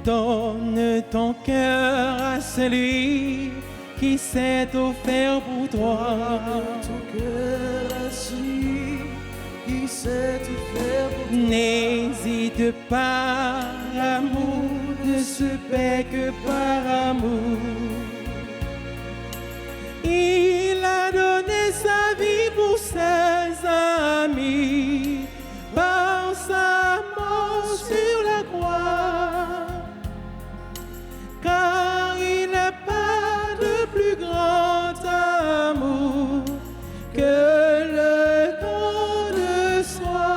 Donne ton cœur à celui qui s'est offert pour toi. Ton cœur à celui qui s'est offert pour toi. N'hésite pas, l'amour ne se paie que par amour. Il a donné sa vie pour ses amis, par sa mort sur la croix. Car il n'a pas de plus grand amour que le don de soi.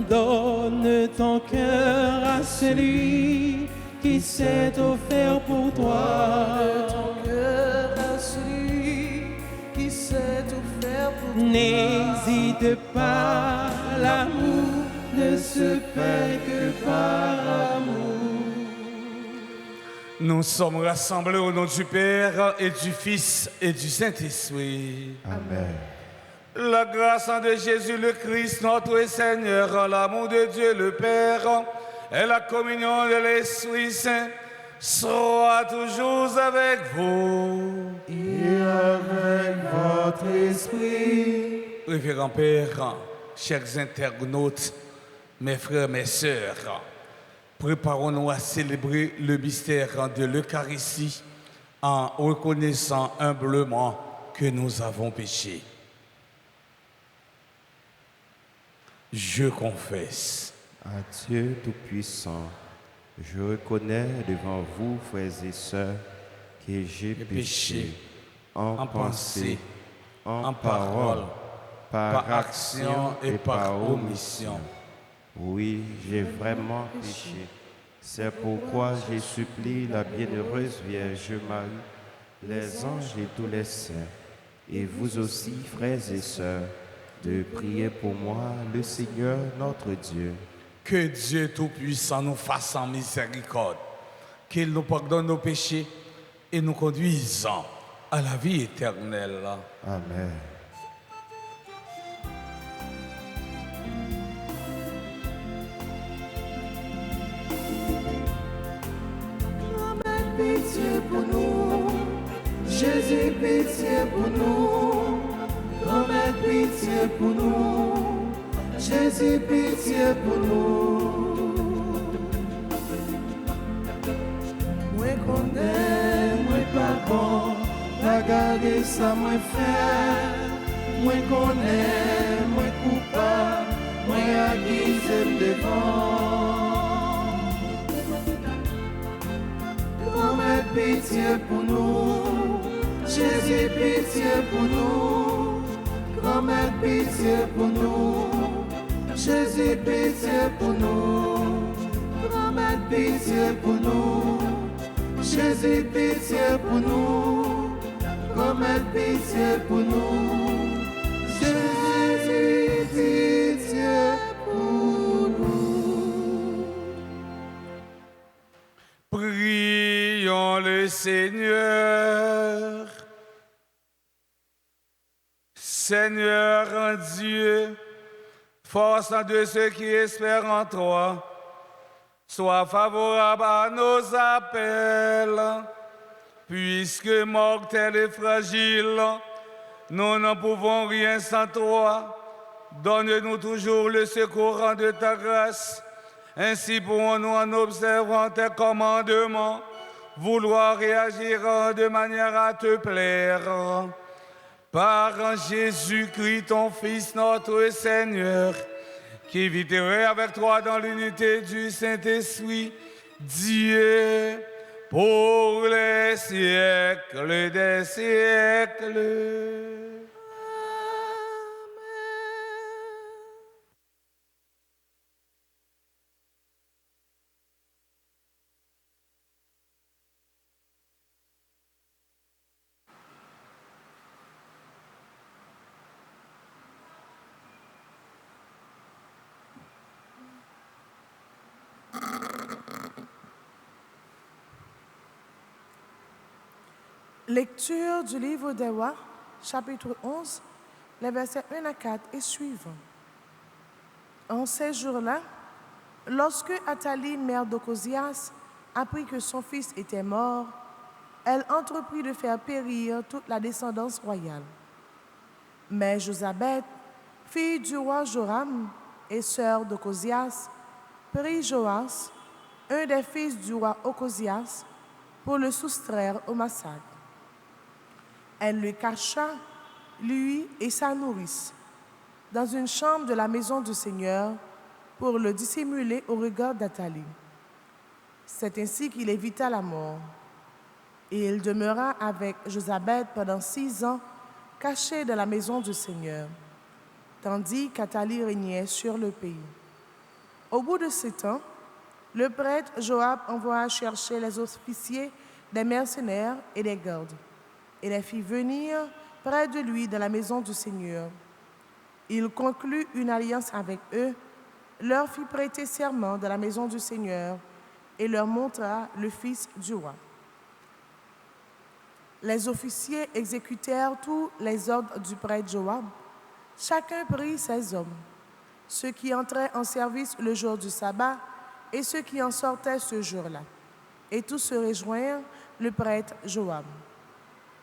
Donne ton cœur à celui qui s'est offert pour toi. Ton cœur à celui qui s'est offert pour toi. N'hésite pas, l'amour ne se fait que par amour. Nous sommes rassemblés au nom du Père et du Fils et du Saint-Esprit. Amen. La grâce de Jésus le Christ, notre Seigneur, l'amour de Dieu le Père et la communion de l'Esprit Saint soit toujours avec vous. Et avec votre esprit. Révérend Père, chers internautes, mes frères, mes sœurs, préparons-nous à célébrer le mystère de l'Eucharistie en reconnaissant humblement que nous avons péché. Je confesse À Dieu Tout-Puissant, je reconnais devant vous, frères et sœurs, que j'ai péché en pensée, en parole, par action et par omission. Oui, j'ai vraiment péché. C'est pourquoi je supplie la bienheureuse Vierge Marie, les anges et tous les saints, et vous aussi, frères et sœurs, de prier pour moi, le Seigneur notre Dieu. que Dieu Tout-Puissant nous fasse en miséricorde, qu'il nous pardonne nos péchés et nous conduise à la vie éternelle. Amen. Pitié pour nous, Jésus, pitié pour nous. Grand-mère, pitié pour nous, Jésus, pitié pour nous. Moi connais, moi pas bon, pas garder ça, moi faire. Moi connais, moi coupable, moi accusé devant. Grand-mère, pitié pour nous, Jésus, pitié pour nous. Grand-mère, pitié pour nous, Jésus, pitié pour nous. Grand-mère, pitié pour nous, Jésus, pitié pour nous. Grand-mère, pitié pour nous, Jésus, pitié pour nous. Prions le Seigneur. Seigneur Dieu, force de ceux qui espèrent en toi, sois favorable à nos appels, puisque mortels et fragiles, nous n'en pouvons rien sans toi. Donne-nous toujours le secours de ta grâce. Ainsi pourrons-nous, en observant tes commandements, vouloir réagir de manière à te plaire. Par Jésus-Christ, ton Fils, notre Seigneur, qui vit et règne avec toi dans l'unité du Saint-Esprit, Dieu, pour les siècles des siècles. Lecture du livre des Rois, chapitre 11, les versets 1 à 4 et suivants. En ces jours-là, Lorsque Athalie, mère d'Ocosias, apprit que son fils était mort, elle entreprit de faire périr toute la descendance royale. Mais Josabeth, fille du roi Joram et sœur d'Ocosias, prit Joas, un des fils du roi Ocosias, pour le soustraire au massacre. Elle le cacha, lui et sa nourrice, dans une chambre de la maison du Seigneur pour le dissimuler au regard d'Athalie. C'est ainsi qu'il évita la mort. Et il demeura avec Josabeth pendant 6 ans, caché dans la maison du Seigneur, tandis qu'Athalie régnait sur le pays. Au bout de 7 ans, le prêtre Joab envoya chercher les officiers des mercenaires et des gardes, et les fit venir près de lui dans la maison du Seigneur. Il conclut une alliance avec eux, leur fit prêter serment dans la maison du Seigneur et leur montra le fils du roi. Les officiers exécutèrent tous les ordres du prêtre Joab. Chacun prit ses hommes, ceux qui entraient en service le jour du sabbat et ceux qui en sortaient ce jour-là. Et tous se rejoignirent le prêtre Joab.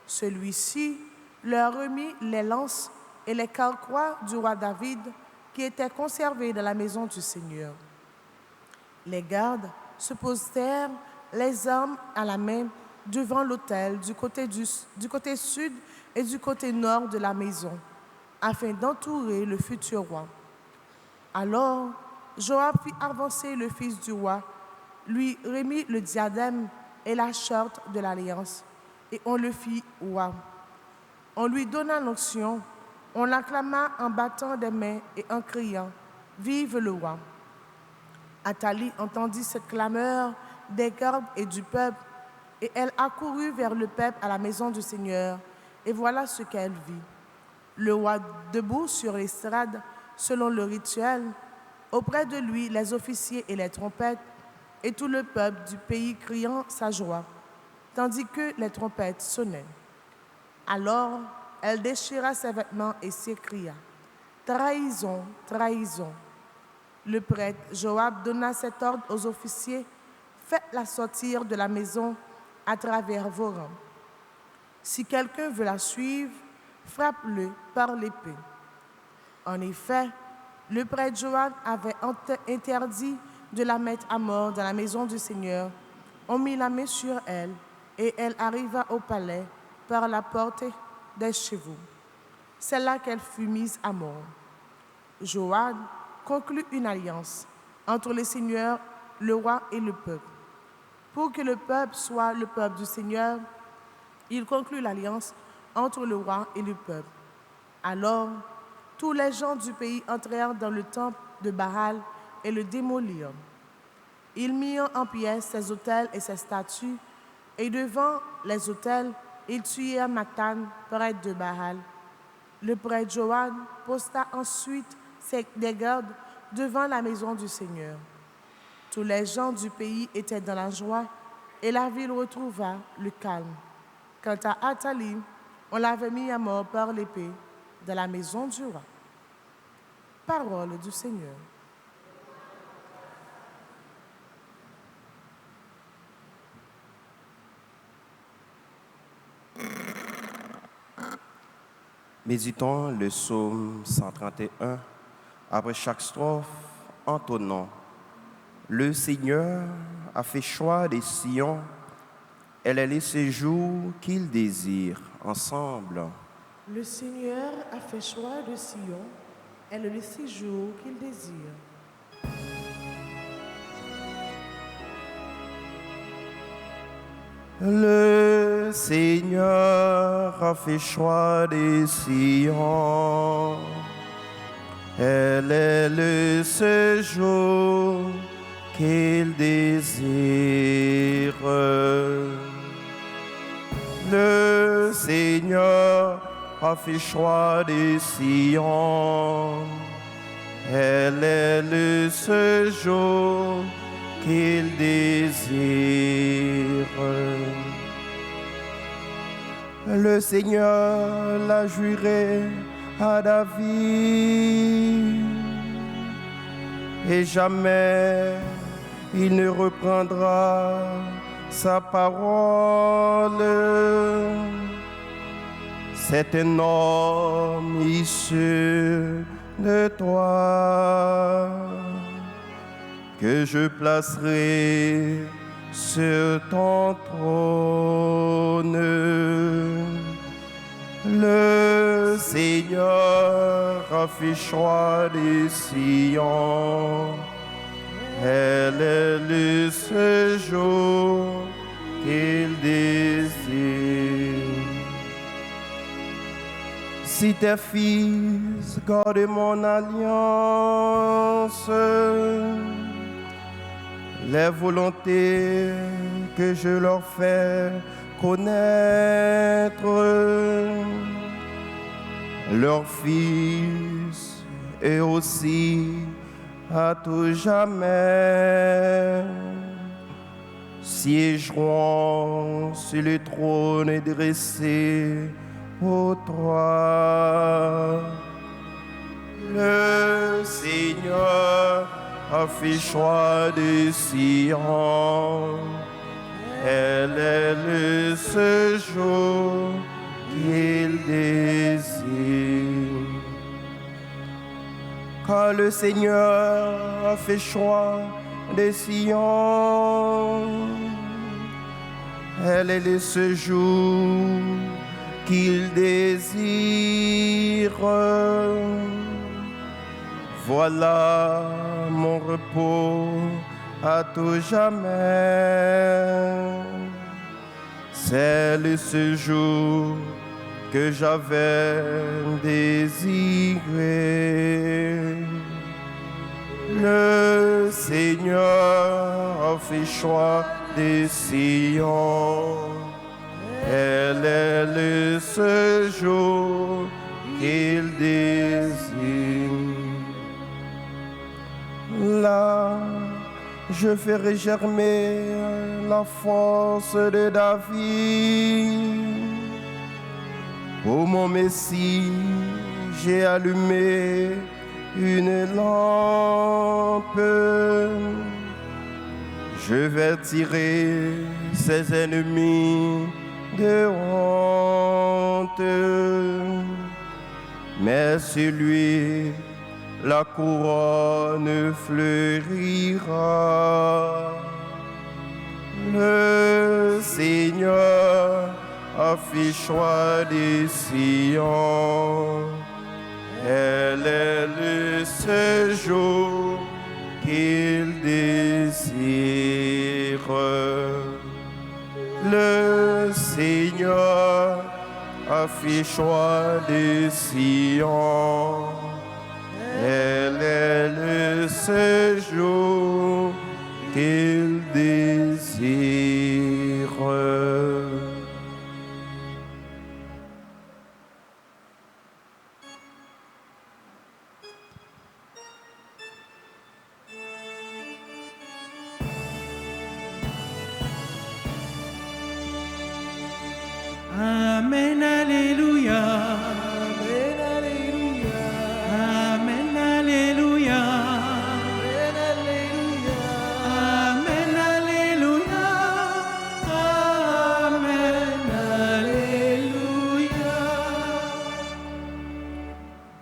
Celui-ci leur remit les lances et les carquois du roi David qui étaient conservés dans la maison du Seigneur. Les gardes se postèrent, les armes à la main, devant l'autel du côté sud et du côté nord de la maison, afin d'entourer le futur roi. Alors, Joab fit avancer le fils du roi, lui remit le diadème et la charte de l'alliance, et on le fit roi. On lui donna l'onction, on l'acclama en battant des mains et en criant « Vive le roi !» Athalie entendit cette clameur des gardes et du peuple, et elle accourut vers le peuple à la maison du Seigneur, et voilà ce qu'elle vit. Le roi debout sur l'estrade, selon le rituel, auprès de lui les officiers et les trompettes, et tout le peuple du pays criant sa joie, tandis que les trompettes sonnaient. Alors, elle déchira ses vêtements et s'écria « Trahison, trahison !» Le prêtre Joab donna cet ordre aux officiers « Faites-la sortir de la maison à travers vos rangs. Si quelqu'un veut la suivre, frappe-le par l'épée. » En effet, le prêtre Joab avait interdit de la mettre à mort dans la maison du Seigneur. On mit la main sur elle et elle arriva au palais par la porte des chevaux. C'est là qu'elle fut mise à mort. Joab conclut une alliance entre le Seigneur, le roi et le peuple. Pour que le peuple soit le peuple du Seigneur, il conclut l'alliance entre le roi et le peuple. Alors, tous les gens du pays entrèrent dans le temple de Baal et le démolirent. Ils mirent en pièces ses autels et ses statues, et devant les autels, ils tuèrent Mathan, prêtre de Baal. Le prêtre Joab posta ensuite des gardes devant la maison du Seigneur. Tous les gens du pays étaient dans la joie, et la ville retrouva le calme. Quant à Athalie, on l'avait mis à mort par l'épée dans la maison du roi. Parole du Seigneur. Méditons le psaume 131 après chaque strophe, entonnons. Le Seigneur a fait choix des Sion, elle est le séjour qu'il désire ensemble. Le Seigneur a fait choix de Sion, elle est le séjour qu'il désire. Le Seigneur a fait choix des Sion, elle est le séjour qu'il désire. Le Seigneur a fait choix des Sion, elle est le séjour qu'il désire. Le Seigneur l'a juré à David, et jamais il ne reprendra sa parole. C'est un homme issu de toi que je placerai sur ton trône. Le Seigneur a fait choix de Sion. Elle est le séjour qu'il désire. Si tes fils gardent mon alliance, les volontés que je leur fais connaître, leurs fils et aussi à tout jamais siégeront sur le trône dressé au toi. Le Seigneur a fait choix de Sion. Elle est le séjour qu'il désire. Car le Seigneur a fait choix de Sion. Elle est le séjour qu'il désire. Voilà mon repos à tout jamais. C'est le séjour que j'avais désiré. Le Seigneur a fait choix de Sion. Elle est le séjour qu'il désire. Là, je ferai germer la force de David. Pour mon Messie, j'ai allumé une lampe. Je vais tirer ses ennemis de honte. Mais sur lui, la couronne fleurira. Le Seigneur a fait choix de Sion. Elle est le séjour qu'il désire. Le Seigneur a fait choix de Sion. Elle est le séjour qu'il désire. Amen, Alléluia. Amen, Alléluia. Amen, Alléluia. Amen, Alléluia. Amen, Alléluia.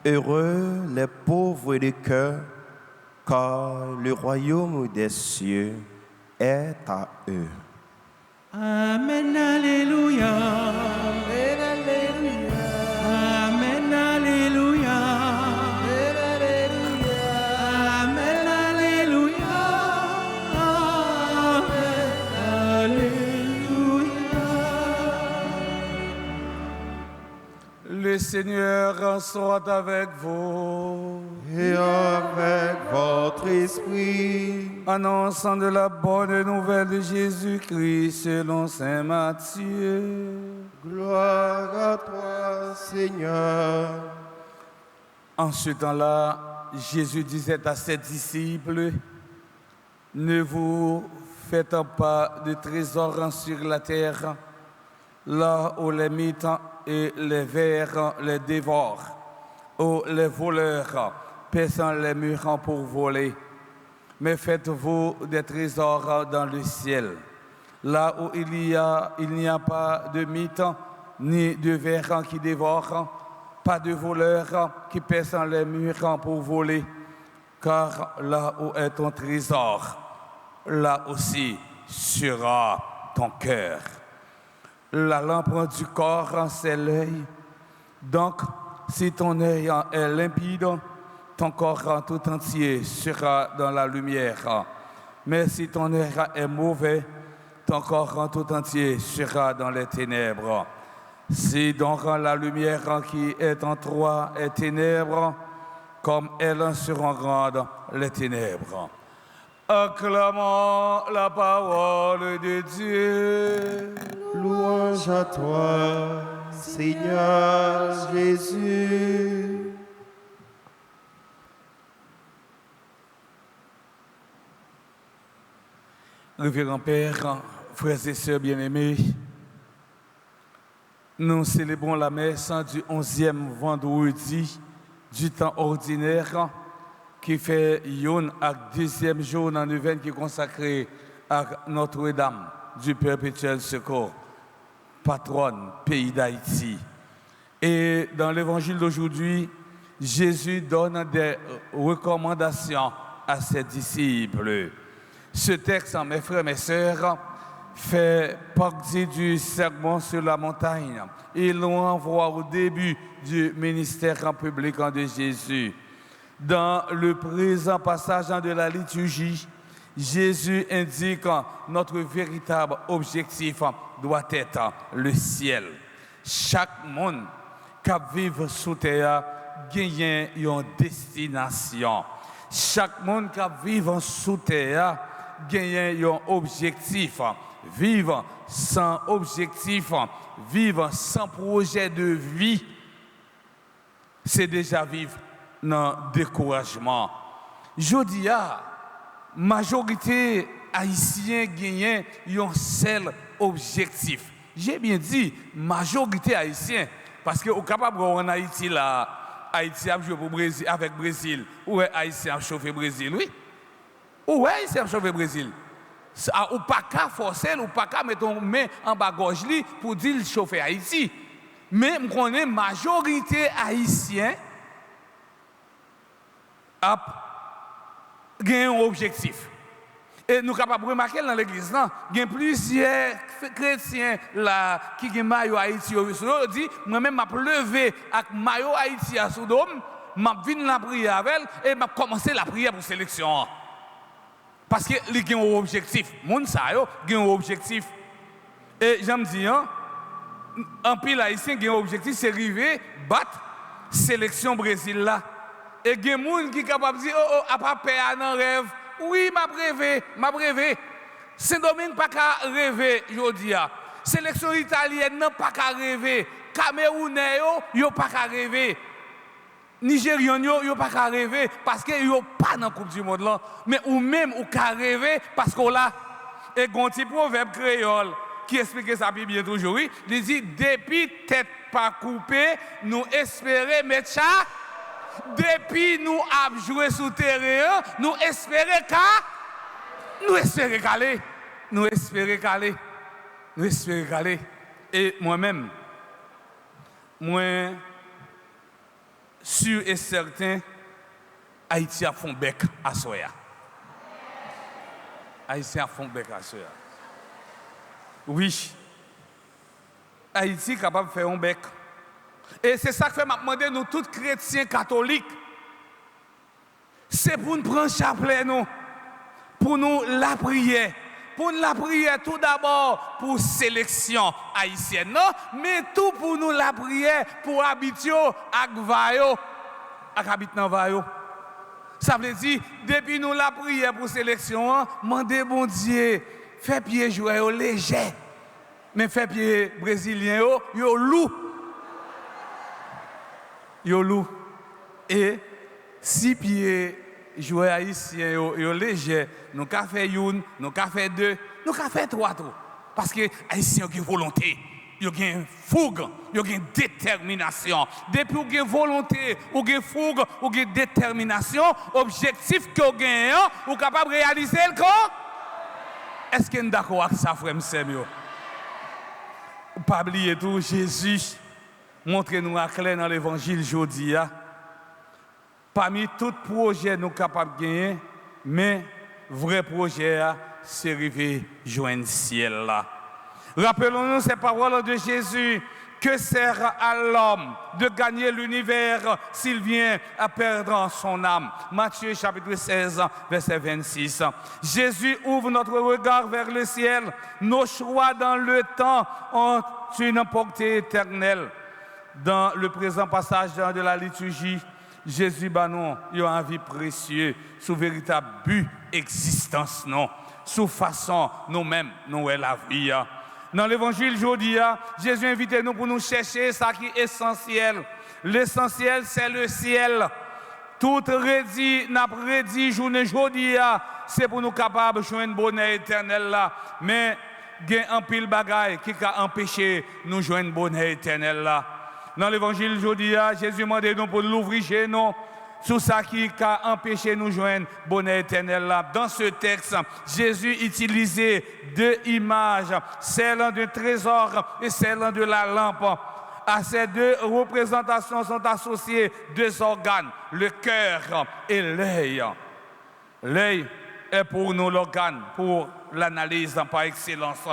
Heureux les pauvres de cœur, car le royaume des cieux est à eux. Amen, Alléluia. Amen, Alléluia. Amen, Alléluia. Amen, Alléluia. Amen, Alléluia. Le Seigneur soit avec vous. Et avec votre esprit, Annonçant de la bonne nouvelle de Jésus-Christ selon saint Matthieu. gloire à toi, Seigneur. En ce temps-là, Jésus disait à ses disciples, « Ne vous faites pas de trésors sur la terre, là où les mythes et les vers les dévorent, où les voleurs percent les murs pour voler. mais faites-vous des trésors dans le ciel, là où il n'y a pas de mythe, ni de vers qui dévorent, pas de voleurs qui percent les murs pour voler, car là où est ton trésor, là aussi sera ton cœur. La lampe du corps, c'est l'œil. Donc, si ton œil est limpide, ton corps tout entier sera dans la lumière. Mais si ton œil est mauvais, ton corps tout entier sera dans les ténèbres. Si donc la lumière qui est en toi est ténèbres, comme elles seront grandes les ténèbres. Acclamons la parole de Dieu. Louange à toi, Seigneur Jésus. Révérend Père, frères et sœurs bien-aimés, nous célébrons la messe du 11e vendredi du temps ordinaire qui fait yon à 2e jour dans le neuvaine qui est consacré à Notre-Dame du Perpétuel Secours, patronne pays d'Haïti. Et dans l'évangile d'aujourd'hui, Jésus donne des recommandations à ses disciples. Ce texte, mes frères et mes sœurs, fait partie du sermon sur la montagne. Il nous envoie au début du ministère public de Jésus. Dans le présent passage de la liturgie, Jésus indique que notre véritable objectif doit être le ciel. Chaque monde qui vit sous terre gagne une destination. Chaque monde qui vit sous terre gagne un objectif. Vivre sans objectif, vivre sans projet de vie, c'est déjà vivre dans le découragement. Je dis, la majorité haïtienne gagne un seul objectif. J'ai bien dit majorité haïtienne, parce que au capable en Haïti là, Haïti a joué pour Brésil avec Brésil, ou Haïti a chauffé Brésil, oui. Ou Haïti a chauffé Brésil. Ou pas qu'à forcer, ou pas qu'à mettre ton main en bas gauche pour dire chauffer Haïti. Mais je connais la majorité haïtienne a un objectif. Et nous sommes capables de remarquer dans l'église, il y a plusieurs chrétiens là, qui ont maillot Haïti. Ils disent, moi-même, je vais lever avec maillot Haïti à Soudom, je vais venir la prière avec elle et je vais commencer la prière pour sélection. Parce que les gens ont un objectif. Les gens ont un objectif. Et j'aime dire, un pile haïtien qui a un objectif, c'est arriver, battre la sélection Brésil là. Et il y a des gens qui sont capables de dire, oh, après paix dans rêve. Oui, m'a rêvé. Saint-Domingue n'a pas qu'à rêver, je dis. Sélection italienne n'a pas qu'à rêver. Camerounais n'a pas qu'à rêver. Nigérian yo pas qu'à rêver parce que yo pas dans la Coupe du Monde là, mais ou même ou qu'à rêver parce qu'on l'a. Et un petit proverbe créole qui explique ça bien toujours, oui, il dit depuis tête pas coupée, nous espérer mettre ça. Depuis nous avons joué sous terrain, nous espérer caler. Nous espérer caler. Et moi-même, sûr et certain, Haïti a fond bec à soya. Haïti a fond bec à soya. Oui. Haïti est capable de faire un bec. Et c'est ça que m'a demandé nous tous chrétiens catholiques. C'est pour nous prendre chapelet nous. Pour nous la prière. Pour nous la prière tout d'abord pour sélection haïtienne, non, mais tout pour nous la prière pour habiter à Vayo, à habitant Vayo. Ça veut dire, depuis nous la prière pour sélection, demandez bon Dieu, fait pied joueur léger, mais fait pied brésilien yo loup. Yo loup. Et si pieds joueurs haïtiens yo léger, nous ka fait une, nous ka fait deux, nous ka fait trois tout. Parce que haïtiens qui volonté. il y a une fougue, il y a une détermination. Depuis qu'il y a une volonté, ou une fougue, ou une détermination, objectif que vous avez, vous êtes capable de réaliser le corps. Est-ce que vous êtes d'accord avec ça, frère Samuel? Pas oublier tout, Jésus montre-nous à clair dans l'évangile aujourd'hui. Parmi tout projet nous sommes capables de gagner, mais vrai projet, c'est arriver joindre le ciel là. Rappelons-nous ces paroles de Jésus. Que sert à l'homme de gagner l'univers s'il vient à perdre son âme? Matthieu chapitre 16, verset 26. Jésus ouvre notre regard vers le ciel. Nos choix dans le temps ont une portée éternelle. Dans le présent passage de la liturgie, Jésus nous a un vie précieux, sous véritable but existence, non, sous façon nous-mêmes, nous est la vie. Dans l'évangile aujourd'hui, Jésus invite nous pour nous chercher ce qui est essentiel. L'essentiel, c'est le ciel. Tout redit, n'a prédit journée aujourd'hui, c'est pour nous capables de joindre le bonheur éternel là. Mais il y a un pile bagaille qui a empêché nous joindre le bonheur éternel là. Dans l'évangile aujourd'hui, Jésus demande nous pour l'ouvrir chez nous. Sur ça qui a empêché nous joindre bonheur éternel là. Dans ce texte, Jésus utilisait deux images, celle d'un trésor et celle de la lampe. À ces deux représentations sont associés deux organes, le cœur et l'œil. L'œil est pour nous l'organe, pour l'analyse par excellence.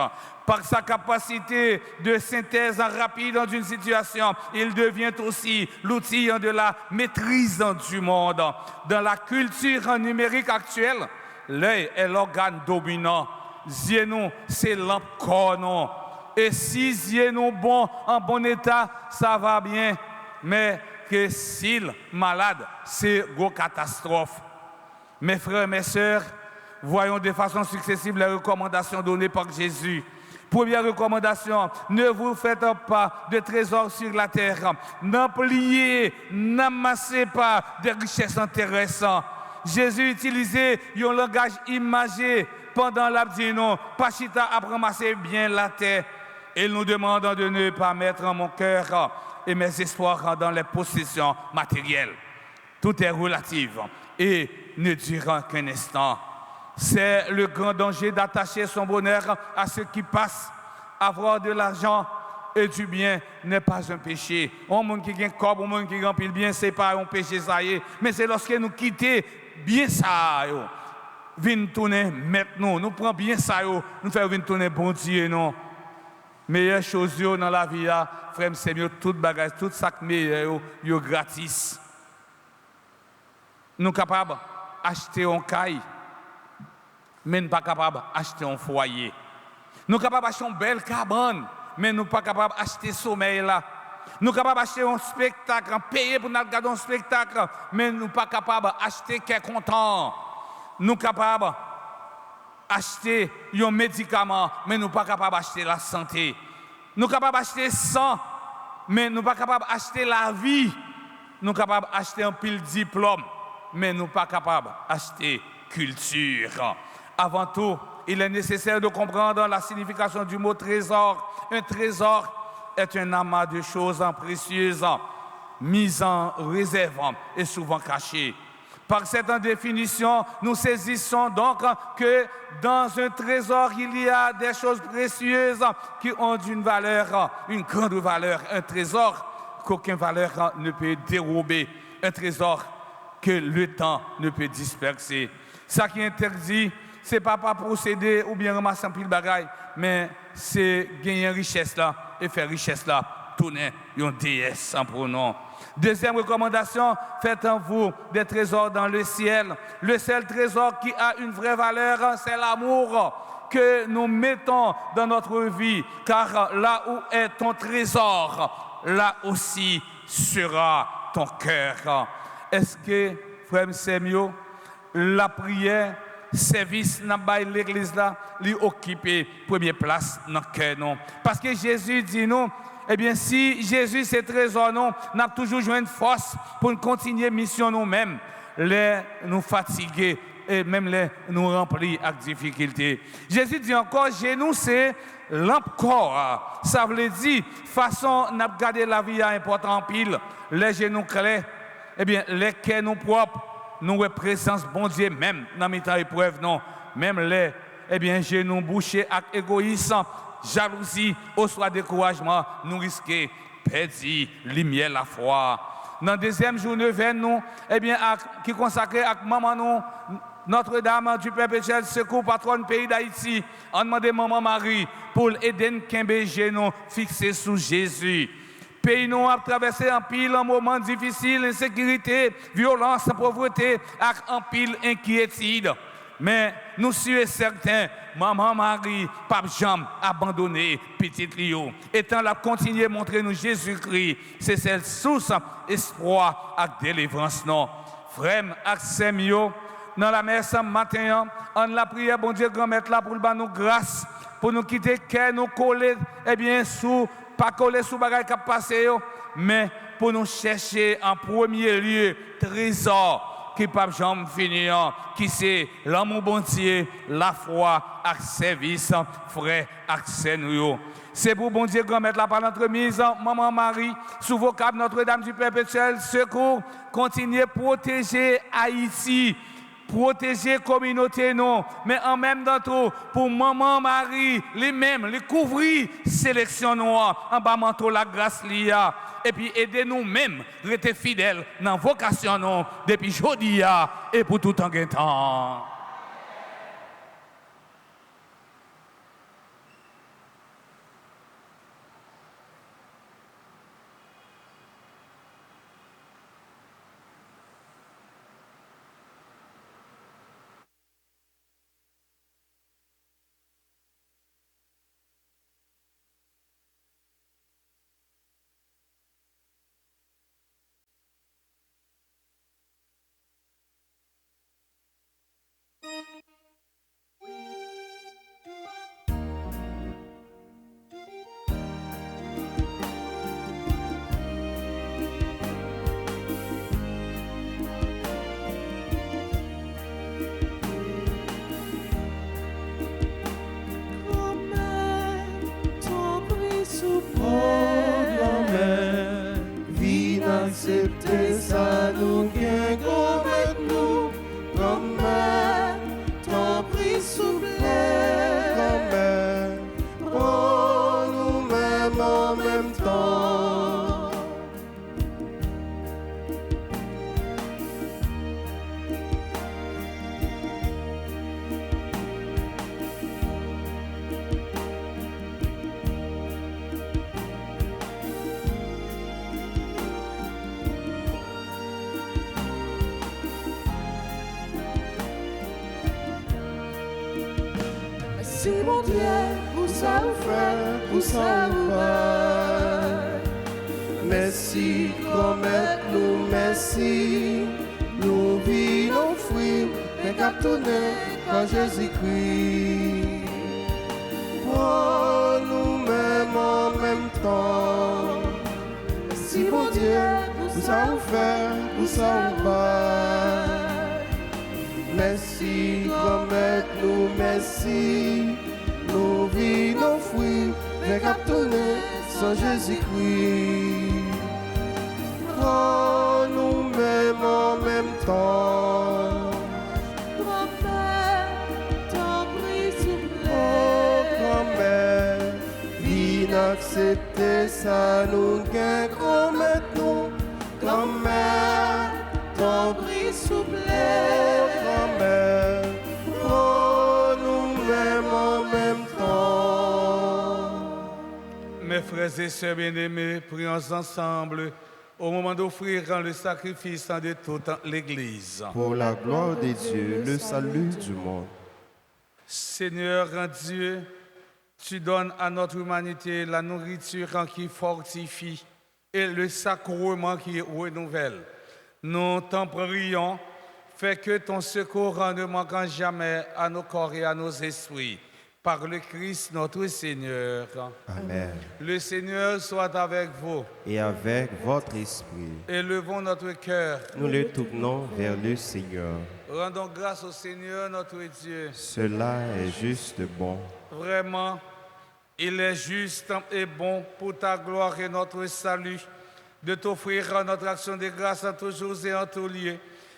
Par sa capacité de synthèse rapide dans une situation, il devient aussi l'outil de la maîtrise du monde. Dans la culture numérique actuelle, l'œil est l'organe dominant. Zienou, c'est l'encornon. Et si zienou bon, en bon état, ça va bien. Mais que s'il malade, c'est une catastrophe. Mes frères, mes sœurs, voyons de façon successive les recommandations données par Jésus. Première recommandation, ne vous faites pas de trésors sur la terre. N'empliez, n'amassez pas de richesses intéressantes. Jésus utilisait un langage imagé pendant l'abdino. Pachita a ramassé bien la terre. Il nous demande de ne pas mettre mon cœur et mes espoirs dans les possessions matérielles. Tout est relatif et ne durera qu'un instant. C'est le grand danger d'attacher son bonheur à ce qui passe. Avoir de l'argent et du bien n'est pas un péché. Un monde qui gagne corps, un monde qui remplit le bien, c'est pas un péché, ça y est. Mais c'est lorsque nous quittons bien ça, venons tourner maintenant. Nous prenons bien ça, nous faisons venir tourner bon Dieu, non. Meilleure chose dans la vie, frère, c'est mieux, tout bagage, tout ça meilleur, yo gratis. Nous sommes capables d'acheter un caille. Mais nous ne sommes pas capables d'acheter un foyer. Nous sommes capables d'acheter une belle cabane, mais nous ne sommes pas capables d'acheter sommeil là. Nous sommes capables d'acheter un spectacle, payer pour nous regarder un spectacle, mais nous ne sommes pas capables d'acheter quelqu'un content. Nous sommes capables d'acheter un médicament, mais nous ne sommes pas capables d'acheter la santé. Nous sommes capables d'acheter sang, mais nous ne sommes pas capables d'acheter la vie. Nous sommes capables d'acheter un pile diplôme, mais nous ne sommes pas capables d'acheter culture. Avant tout, il est nécessaire de comprendre la signification du mot trésor. Un trésor est un amas de choses précieuses, mises en réserve et souvent cachées. Par cette définition, nous saisissons donc que dans un trésor, il y a des choses précieuses qui ont une valeur, une grande valeur. Un trésor qu'aucune valeur ne peut dérober. Un trésor que le temps ne peut disperser. Ça qui est interdit, ce n'est pas procéder ou bien ramasser un pile de bagaille, mais c'est gagner richesse là et faire richesse là, tourner une déesse en pronom. Deuxième recommandation, faites en vous des trésors dans le ciel. Le seul trésor qui a une vraie valeur, c'est l'amour que nous mettons dans notre vie. Car là où est ton trésor, là aussi sera ton cœur. Est-ce que, frère Samuel, la prière, service dans l'église là, lui occuper première place dans le cœur non. Parce que Jésus dit nous, eh bien si Jésus c'est trésor non, n'a toujours joué une force pour continuer mission nous-mêmes. les nous fatigués et même les nous remplis avec difficulté. Jésus dit encore, genoux c'est lampe corps. Ça veut dire, façon n'a garder la vie à important en pile, les genoux clairs, eh bien, les cœurs nous propres, nous présence bon Dieu même dans mes temps épreuve non, même les eh bien genoux bouchés avec égoïsme, jalousie, au soit découragement, nous risquons perdre lumière la foi. Dans deuxième journée vers nous, eh bien qui consacré à maman nous Notre-Dame du Perpétuel Secours, patronne pays d'Haïti, on demande maman Marie pour aider Kembe genoux fixés sous Jésus. Pays nous a traversé un pile un moment difficile, insécurité, violence, pauvreté, avec un pile inquiétude. Mais nous sommes certains, maman Marie, pape Jean, abandonné, petite Lio. Étant là, continuer à montrer nous Jésus-Christ, c'est celle source, espoir et délivrance. Non. Frère, accès mieux, dans la messe matin, on la prière, bon Dieu, grand-mère là pour nous grâce, pour nous quitter, qu'elle nous coller, eh bien, sous. Pas coller sous bagaille qui a passé, mais pour nous chercher en premier lieu trésor qui pas jamais finir, qui c'est l'amour bon Dieu, la foi, et service, frère, accès nous. C'est pour bon Dieu grand-mère la par l'entremise, maman Marie, sous vocable Notre-Dame du Perpétuel Secours, continuer à protéger Haïti. Protéger la communauté, non, mais en même temps, pour maman Marie, les mêmes, les couvrir, sélection noire, en bas manteau la grâce lia, et puis aider nous-mêmes, rester fidèles dans la vocation, non, depuis aujourd'hui et pour tout en temps. Accepter ça nous gagne commettre nous comme ton prix soufflé comme pour nous-mêmes en même temps. Si mon Dieu, pour ça vous fait, pour ça vous va. Merci, commettre-nous, merci. Nous vivons nos fruits, mais captonner quand Jésus-Christ. Pour nous-mêmes en même temps. Merci, mon Dieu, pour ça vous fait, pour ça vous va. Merci, commettre-nous, merci. Nous vivons nos fruits, mais captonner sans Jésus-Christ. Quand nous-mêmes en même temps. Grand-mère, ton prix soufflé. Oh, grand-mère, inaccepté, ça nous gagne, commettre-nous. Grand-mère, ton prix soufflé. Oh, nous-mêmes en même temps. Mes frères et sœurs bien-aimés, prions ensemble au moment d'offrir le sacrifice de toute l'Église. Pour la gloire de Dieu, le salut du monde. Seigneur Dieu, tu donnes à notre humanité la nourriture qui fortifie et le sacrement qui renouvelle. Nous t'en prions. Fais que ton secours ne manque jamais à nos corps et à nos esprits. par le Christ notre Seigneur. Amen. Le Seigneur soit avec vous. Et avec votre esprit, Élevons notre cœur. nous le tournons vers le Seigneur. Rendons grâce au Seigneur notre Dieu. Cela est juste bon. Vraiment, il est juste et bon pour ta gloire et notre salut de t'offrir notre action de grâce en tous jours et en tous lieux.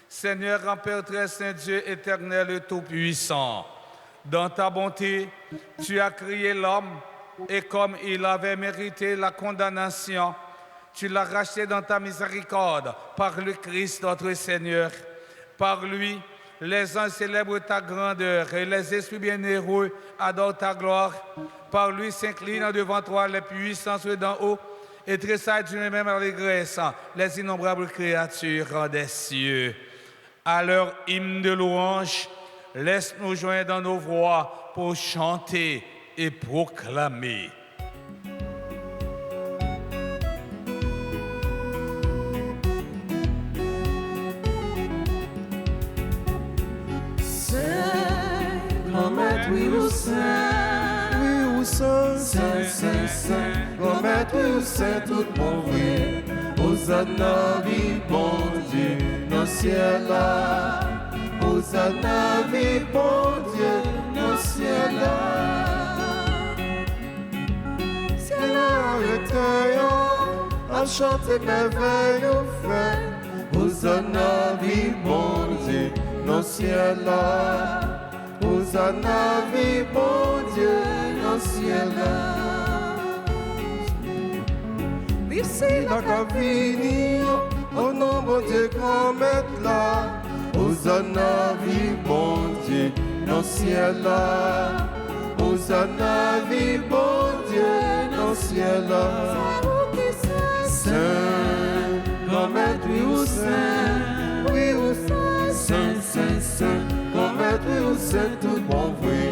Seigneur, grand Père très saint, Dieu éternel et tout-puissant, dans ta bonté, tu as créé l'homme et comme il avait mérité la condamnation, tu l'as racheté dans ta miséricorde par le Christ notre Seigneur. Par lui, les uns célèbrent ta grandeur et les esprits bienheureux adorent ta gloire. Par lui s'inclinent devant toi les puissances d'en haut et tressaillent d'une même allégresse les innombrables créatures des cieux. À leur hymne de louange, laisse-nous joindre dans nos voix pour chanter et proclamer. Grand maître, oui ou saint, oui ou saint, saint, saint, saint, grand maître, oui ou saint, tout bon vrai, Hosanna, vive bon Dieu, dans le ciel là, Hosanna, vive bon Dieu, dans le ciel là, ciel là, recueillant, à chanter merveille au fait, Hosanna, vive bon Dieu, dans le ciel là. Hosanna, vive bon Dieu, dans le ciel là. Ici la cavini, au nom bon Dieu grand maître là. Hosanna, vive bon Dieu, dans le ciel là. Hosanna, vive bon Dieu, dans le ciel là. Saint, grand maître, oui ou saint, oui ou saint, saint, saint, saint. Grand maître, oui, c'est tout bon vrai.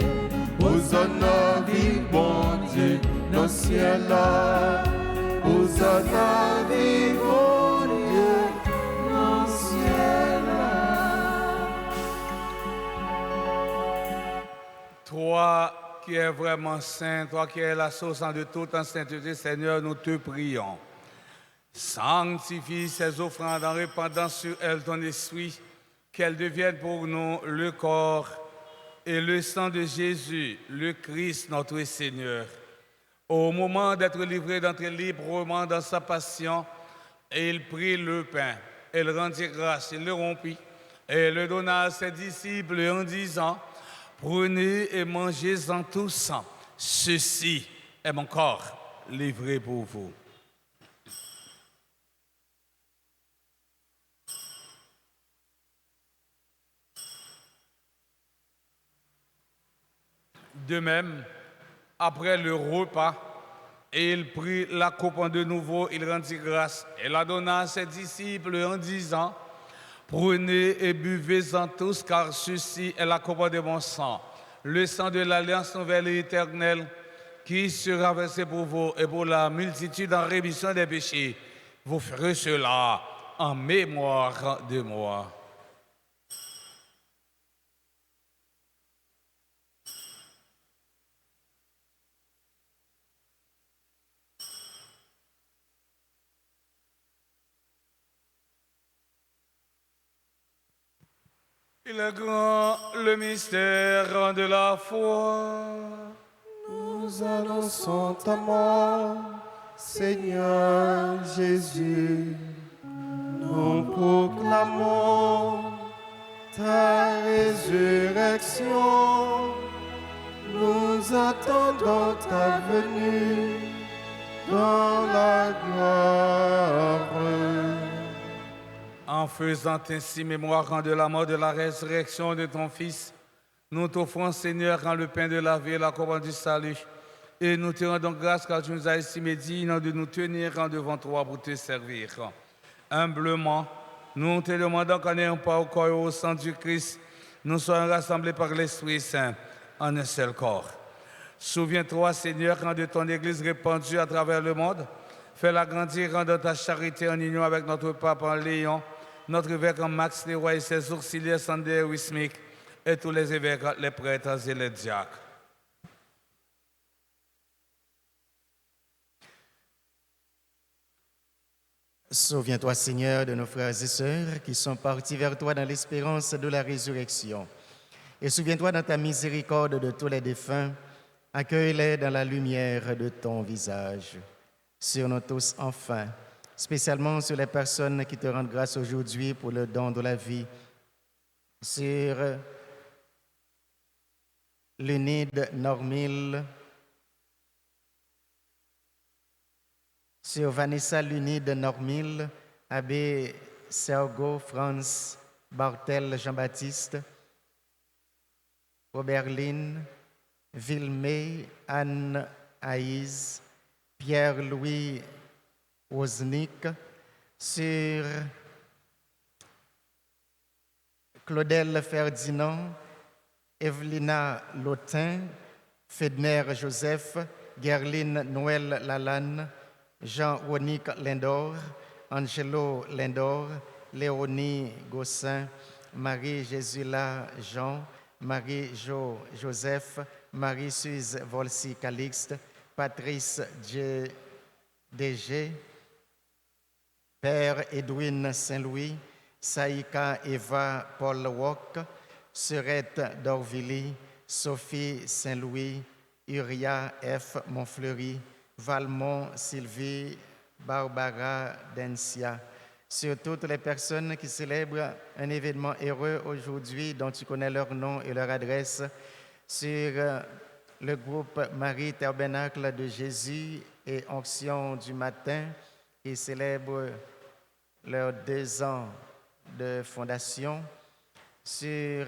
Hosanna, vive bon Dieu, dans le ciel là. Hosanna, vive bon Dieu, dans le ciel là. Toi qui es vraiment saint, toi qui es la source de toute en sainteté, Seigneur, nous te prions. Sanctifie ces offrandes en répandant sur elles ton esprit, qu'elles deviennent pour nous le corps et le sang de Jésus, le Christ notre Seigneur. Au moment d'être livré, d'entrer librement dans sa passion, il prit le pain, il rendit grâce, il le rompit et le donna à ses disciples en disant, « Prenez et mangez-en tous, ceci est mon corps livré pour vous. » De même, après le repas, il prit la coupe de nouveau, il rendit grâce et la donna à ses disciples en disant, « Prenez et buvez-en tous, car ceci est la coupe de mon sang, le sang de l'alliance nouvelle et éternelle, qui sera versé pour vous et pour la multitude en rémission des péchés. Vous ferez cela en mémoire de moi. » Il est grand le mystère de la foi. Nous annonçons ta mort, Seigneur Jésus. Nous proclamons ta résurrection. Nous attendons ta venue dans la gloire. En faisant ainsi mémoire de la mort, de la résurrection de ton Fils, nous t'offrons, Seigneur, en le pain de la vie et la couronne du salut. Et nous te rendons grâce car tu nous as estimés dignes de nous tenir devant toi pour te servir. Humblement, nous te demandons qu'en ayant pas au corps et au sang du Christ, nous soyons rassemblés par l'Esprit Saint en un seul corps. Souviens-toi, Seigneur, quand de ton Église répandue à travers le monde, fais-la grandir dans ta charité en union avec notre pape en Léon, notre évêque en Max Leroy et ses auxiliaires Sander Wismic, et tous les évêques, les prêtres et les diacres. Souviens-toi, Seigneur, de nos frères et sœurs qui sont partis vers toi dans l'espérance de la résurrection. Et souviens-toi dans ta miséricorde de tous les défunts. Accueille-les dans la lumière de ton visage. Sur nous tous, enfin, spécialement sur les personnes qui te rendent grâce aujourd'hui pour le don de la vie. Sur l'Unide Normil, sur Vanessa Lunide Normil, Abbé Sergo Franz Bartel Jean-Baptiste, Roberline, Villemé Anne Aïs, Pierre-Louis Wozniak, sur Claudel Ferdinand, Evelina Lautin, Fedner Joseph, Gerline Noël Lalanne, Jean-Ronique Lindor, Angelo Lindor, Léonie Gossin, Marie-Jésula Jean, Marie-Jo Joseph, Marie-Suze Volsi Calixte, Patrice DG, Père Edwin Saint-Louis, Saïka Eva Paul Wok, Surette Dorvilly, Sophie Saint-Louis, Uria F. Montfleury, Valmont Sylvie, Barbara Dencia, sur toutes les personnes qui célèbrent un événement heureux aujourd'hui dont tu connais leur nom et leur adresse, sur le groupe Marie Tabernacle de Jésus et Onction du matin qui célèbrent leurs 2 ans de fondation, sur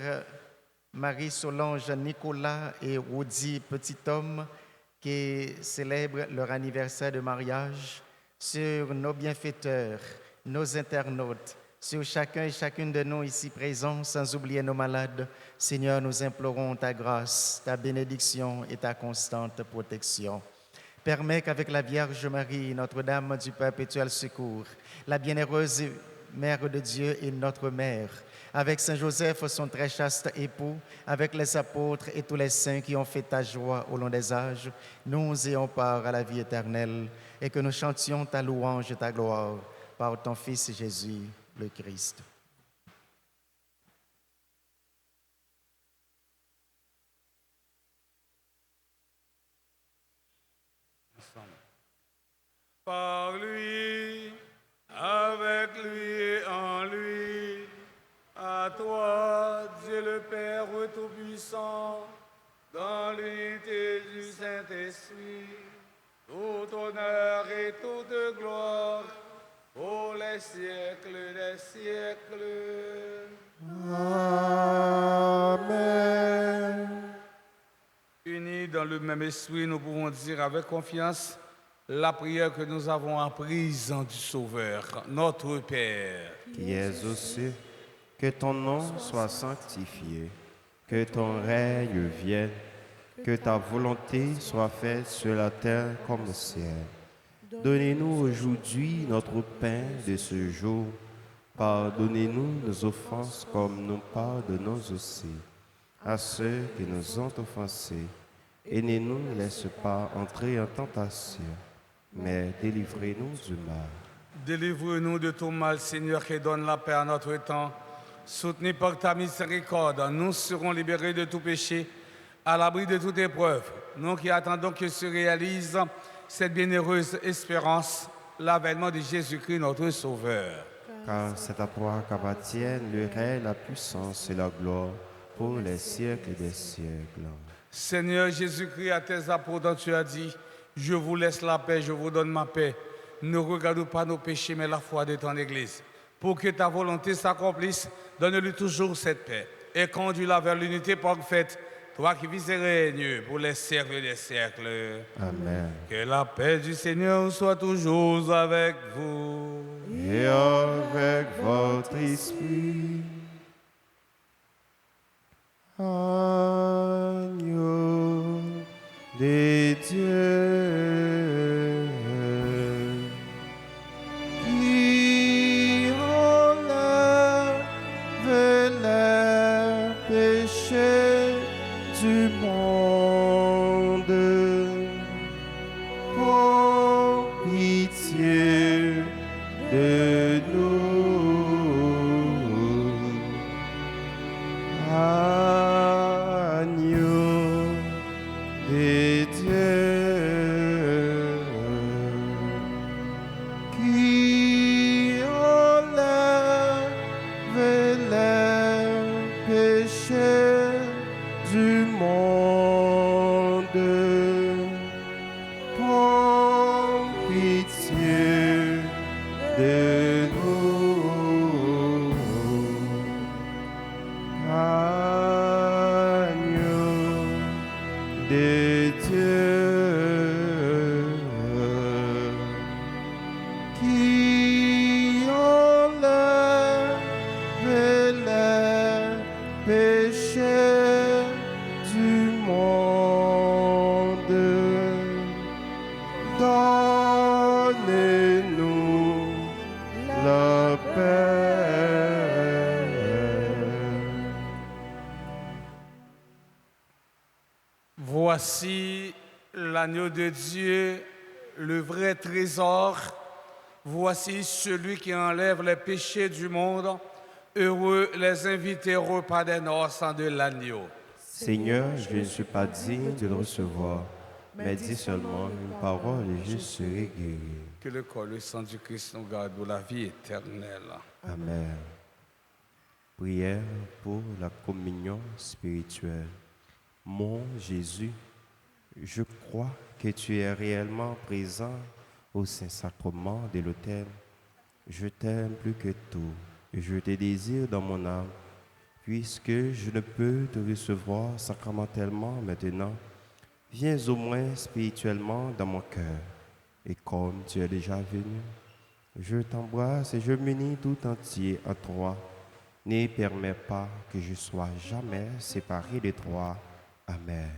Marie Solange Nicolas et Woody Petit-Homme qui célèbrent leur anniversaire de mariage, sur nos bienfaiteurs, nos internautes, sur chacun et chacune de nous ici présents, sans oublier nos malades. Seigneur, nous implorons ta grâce, ta bénédiction et ta constante protection. Permets qu'avec la Vierge Marie, Notre-Dame du Perpétuel Secours, la bienheureuse Mère de Dieu et notre Mère, avec Saint Joseph, son très chaste époux, avec les apôtres et tous les saints qui ont fait ta joie au long des âges, nous ayons part à la vie éternelle et que nous chantions ta louange et ta gloire par ton Fils Jésus, le Christ. Par lui, avec lui et en lui, à toi, Dieu le Père Tout-Puissant, dans l'unité du Saint-Esprit, tout honneur et toute gloire, pour les siècles des siècles. Amen. Unis dans le même esprit, nous pouvons dire avec confiance la prière que nous avons apprise du Sauveur, notre Père. Qui es aux cieux, que ton nom soit sanctifié, que ton règne vienne, que ta volonté soit faite sur la terre comme au ciel. Donnez-nous aujourd'hui notre pain de ce jour. Pardonnez-nous nos offenses comme nous pardonnons aussi à ceux qui nous ont offensés. Et ne nous laisse pas entrer en tentation, mais délivrez-nous du mal. Délivre-nous de tout mal, Seigneur, qui donne la paix à notre temps. Soutenu par ta miséricorde, nous serons libérés de tout péché, à l'abri de toute épreuve. Nous qui attendons que se réalise cette bienheureuse espérance, l'avènement de Jésus-Christ, notre Sauveur. Car c'est à toi qu'appartiennent le règne, la puissance et la gloire pour les siècles des siècles. Seigneur Jésus-Christ, à tes apôtres, tu as dit, je vous laisse la paix, je vous donne ma paix. Ne regarde pas nos péchés, mais la foi de ton Église. Pour que ta volonté s'accomplisse, donne-lui toujours cette paix et conduis-la vers l'unité parfaite, toi qui vis et règnes pour les siècles des siècles. Amen. Que la paix du Seigneur soit toujours avec vous. Et avec votre esprit. Agneau de Dieu, qui enlève les péchés du monde, prends pitié de Agneau de Dieu, qui enlève les péchés du monde, prends pitié de nous. Agneau de Dieu, qui enlève les péchés du monde, donne-nous la paix. Voici l'agneau de Dieu, le vrai trésor. Voici celui qui enlève les péchés du monde. Heureux les invités au repas des noces de l'agneau. Seigneur, je ne suis pas digne de le recevoir, mais dis seulement une parole et je serai guéri. Que le corps et le sang du Christ nous garde pour la vie éternelle. Amen. Prière pour la communion spirituelle. Mon Jésus, je crois que tu es réellement présent au Saint-Sacrement de l'autel. Je t'aime plus que tout et je te désire dans mon âme. Puisque je ne peux te recevoir sacramentellement maintenant, viens au moins spirituellement dans mon cœur. Et comme tu es déjà venu, je t'embrasse et je m'unis tout entier à toi. Ne permets pas que je sois jamais séparé de toi. Amen.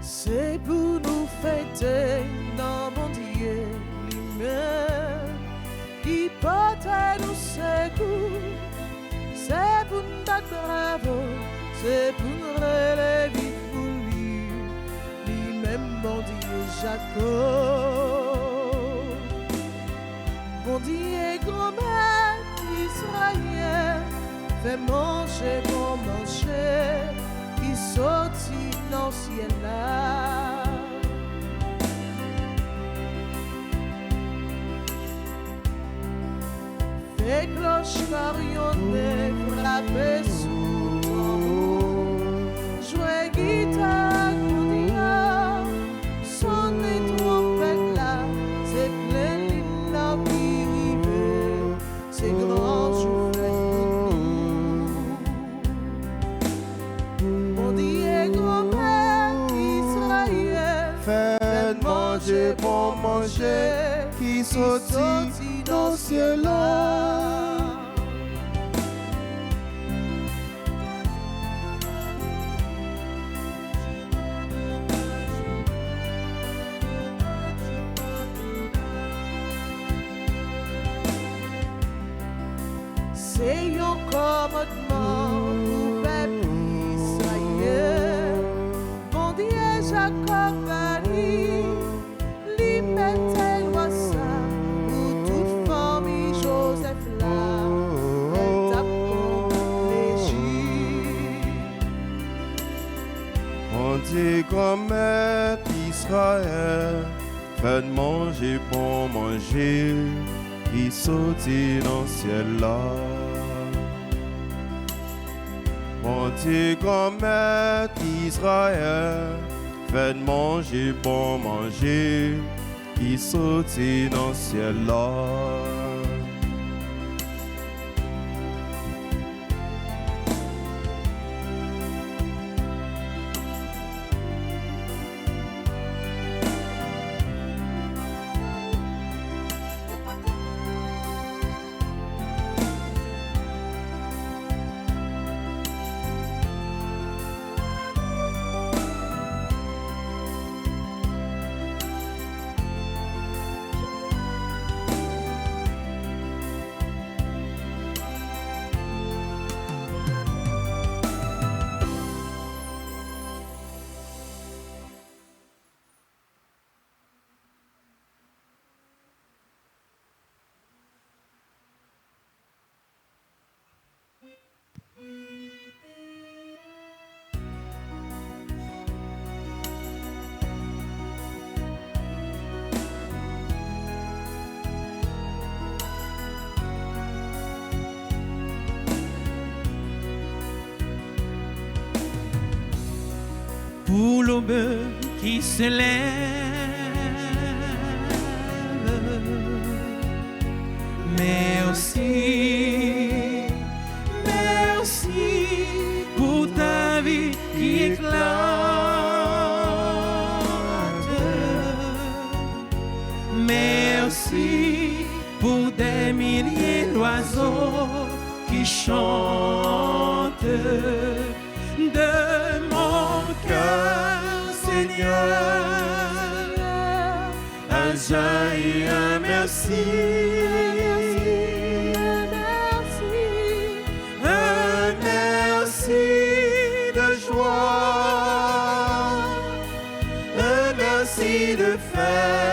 C'est pour nous fêter dans mon Dieu lui-même qui porte nous secours. C'est pour nous battre bravo, c'est pour nous relever pour lui, lui-même mon Dieu Jacob. Mon Dieu grand-mère Israël, fait manger pour manger, qui sortit dans le ciel là. Fais cloche carillonner, frapper sous tambour, jouer guitare, cordia, sonner trompette là, c'est plein l'hymne là qui rive, c'est grand jour fait pour nous. Mon Dieu grand-mère Israël, Faites manger pour manger, qui sortit dans le ciel là. C'est un commandement pour peuple Israël. Bon Dieu Jacob Marie, lui mettait loi ça pour toute famille Joseph là. Elle tape l'Égypte. On dit grand-mère d'Israël, faites manger pour manger, qui sortit dans le ciel là. On dit grand-mère d'Israël, faites manger pour manger, qui sortit dans le ciel là. Pour l'aube qui se lève, merci, merci pour ta vie qui éclate. Merci pour des milliers d'oiseaux qui chantent de mon cœur, Seigneur, a jailli un merci, un merci de joie, un merci de fête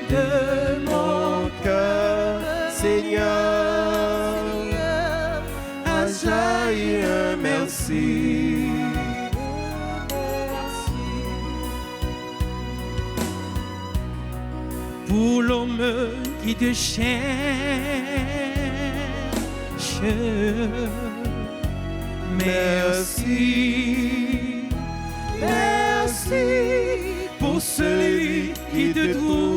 de mon cœur, Seigneur, a jailli un merci. Pour l'homme qui te cherche, merci, merci pour celui qui te trouve,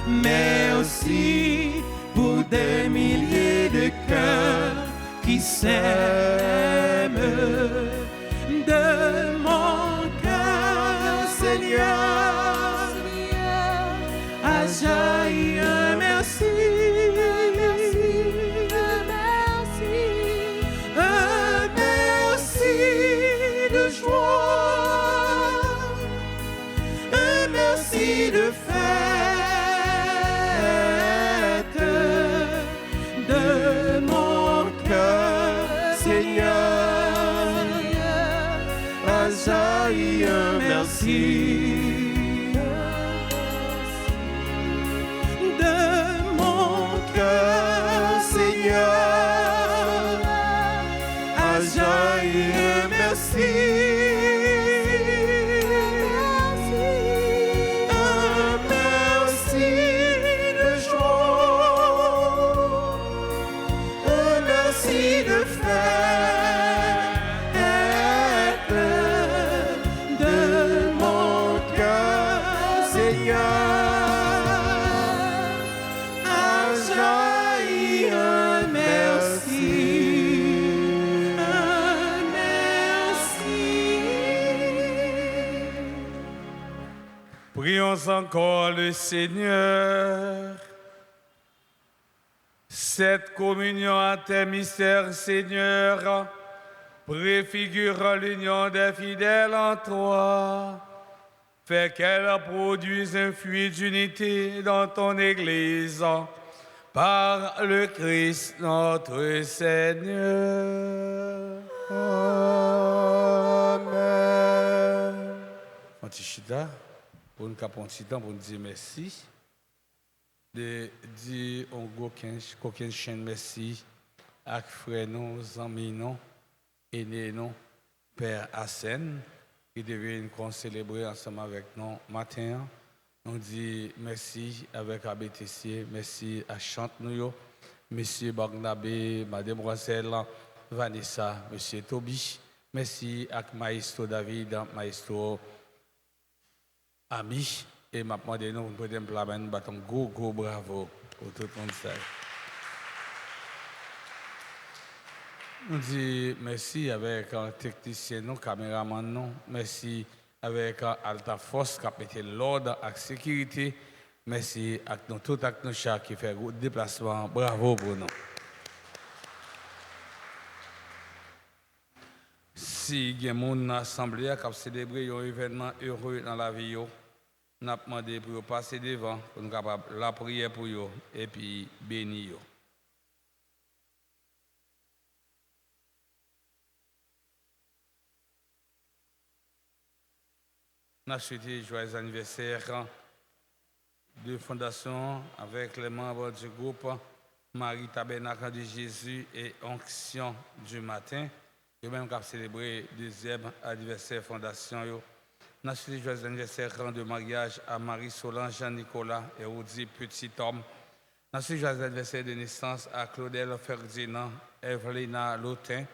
merci pour des milliers de cœurs qui s'aiment de mon cœur, Seigneur, a jailli un merci, un merci de joie, un merci de fête de mon cœur, Seigneur, a jailli un merci. De mon cœur, Seigneur, a jailli un merci. Un merci de joie, un merci de fête de mon cœur, Seigneur, a jailli un merci, un merci. Prions encore le Seigneur. Cette communion à tes mystères, Seigneur, préfigure l'union des fidèles en toi. Fais qu'elle produise un fruit d'unité dans ton Église, par le Christ notre Seigneur. Amen. Antichita, pour nous capter un petit temps pour nous dire merci. De dire aucun chaîne merci à frère nous, amis nous, aînés nous, Père Hassen, qui devait nous célébrer ensemble avec nous matin. On dit merci avec ABTC, merci à Chante nous, Monsieur Barnabé, Madame Roselle, Vanessa, Monsieur Toby, merci à Maestro David, Maestro Ami. Et m'a demandé nous pour nous battre un gros bravo pour tout le monde. On dit merci avec un technicien, nous, caméraman, nous. Merci avec Alta Force qui a été l'ordre et la sécurité. Merci à nous, tout à nos chats qui fait le déplacement. Bravo pour nous. Si il y a une assemblée qui a célébré un événement heureux dans la vie, nous avons demandé pour passer devant, pour nous capables la prière pour eux et puis bénir. Nous souhaitons joyeux anniversaire de fondation avec les membres du groupe Marie Tabernacle de Jésus et Onction du matin. Yo même qui célébrer deuxième anniversaire fondation yo. Nous souhaitons joyeux anniversaire de mariage à Marie Solange Jean-Nicolas et Audi Petit Homme. Nous souhaitons joyeux anniversaire de naissance à Claudel Ferdinand, Evelina Lautin,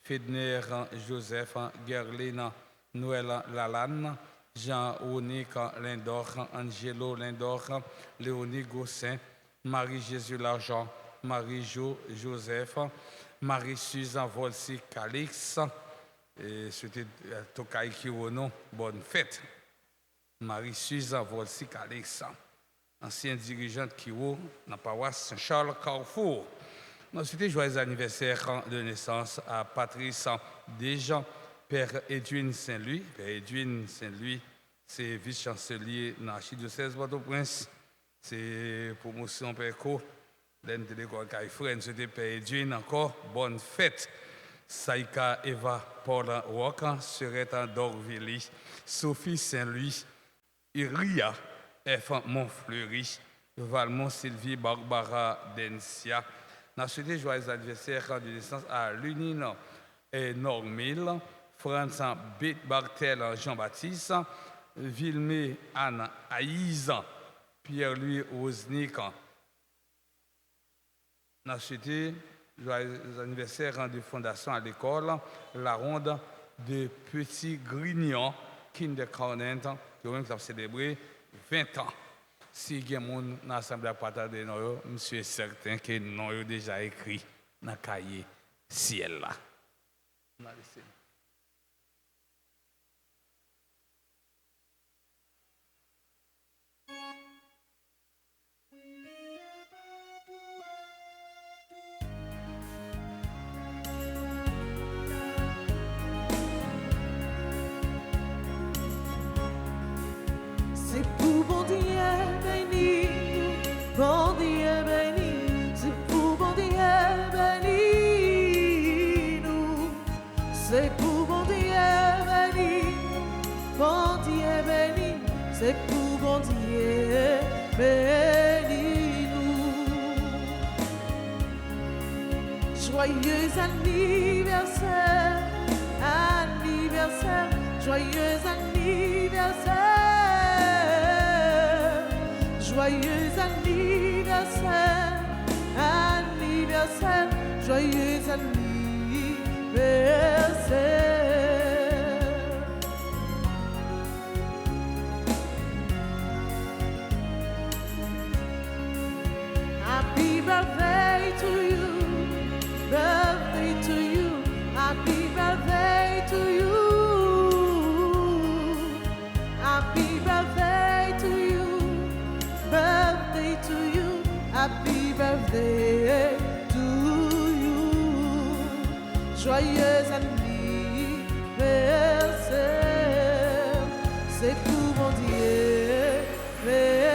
Fedner Joseph, Gerline Noël Lalanne, Jean-Onique Lindor, Angelo Lindor, Léonie Gossin, Marie-Jésus Largent, Marie-Jo Joseph, Marie-Suzanne Volsi Calix, et c'était Tokai Kiwono, bonne fête. Marie-Suzanne Volsi Calix, ancienne dirigeante Kiwo, dans la paroisse Saint-Charles Carrefour. Nous souhaitons joyeux anniversaire de naissance à Patrice Desjans, Père Edwin Saint-Louis. Père Edwin Saint-Louis, c'est vice-chancelier dans l'archidiocèse de Port-au-Prince. C'est promotion Perco. L'un de l'école Caïfren, c'était Père Edwin encore. Bonne fête. Saïka Eva Paul Rock, Serette Dorvilly, Sophie Saint-Louis, Iria F. Montfleury, Valmont Sylvie Barbara Dencia. Nous souhaitons joyeux anniversaire de naissance à Lunine et Normil, Franz Bartel Jean-Baptiste, Vilmé Anne Aïs, Pierre-Louis Rosnik. Nous souhaitons joyeux anniversaire de fondation à l'école La Ronde de Petit Grignon, Kindergarten, qui a célébré 20 ans. Si il y a des gens dans l'Assemblée partager nous, je suis certain que nous avons déjà écrit dans le cahier ciel là. C'est pour bon Dieu béni, bon Dieu béni, c'est pour bon Dieu béni nous. C'est pour bon Dieu béni, bon Dieu béni, c'est pour bon Dieu béni nous. Joyeux anniversaire, anniversaire, joyeux anniversaire. Joyeux anniversaire, anniversaire, joyeux anniversaire. Happy birthday to you, birthday to you, happy birthday to you, happy birthday to you. Birthday to you, happy birthday to you. Joyeux anniversaire, c'est pour mon Dieu, bénis-nous.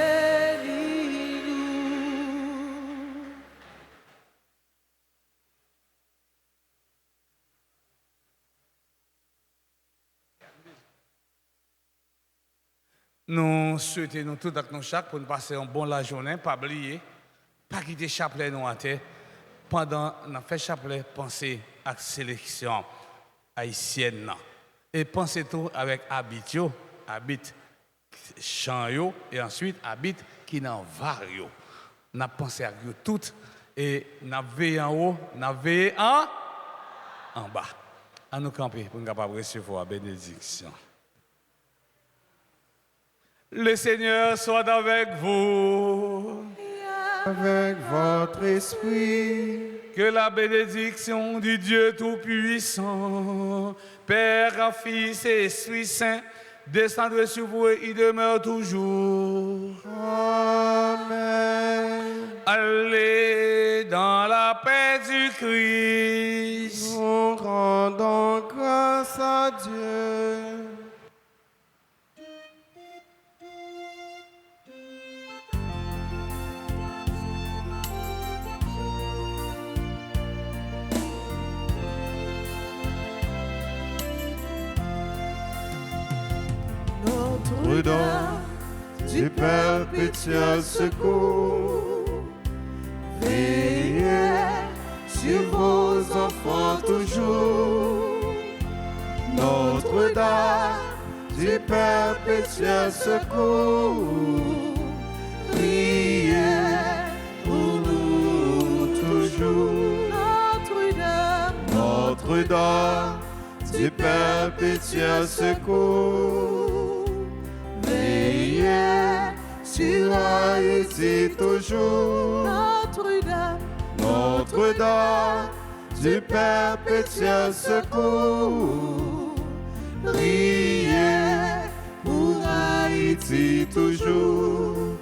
Nous souhaitons nous tous avec nous chaque pour nous passer un bon la journée, pas oublier, pas quitter chapelet nous à terre. Pendant nous fait chapelet, penser à la sélection haïtienne. Et pensez tout avec habit, chant et ensuite habit qui n'en varie. Nous pensé à eux toutes et nous veillé en haut, nous veillé en bas. À nous camper pour nous capables recevoir la bénédiction. Le Seigneur soit avec vous. Avec votre esprit. Que la bénédiction du Dieu Tout-Puissant, Père, Fils et Esprit Saint, descende sur vous et y demeure toujours. Amen. Allez dans la paix du Christ. Nous rendons grâce à Dieu. du perpétuel secours. Veillez sur vos enfants toujours. Notre-Dame du perpétuel secours, priez pour nous toujours. Notre-Dame du perpétuel secours, veillez sur Haïti toujours. Notre-Dame du perpétuel secours, priez pour Haïti toujours.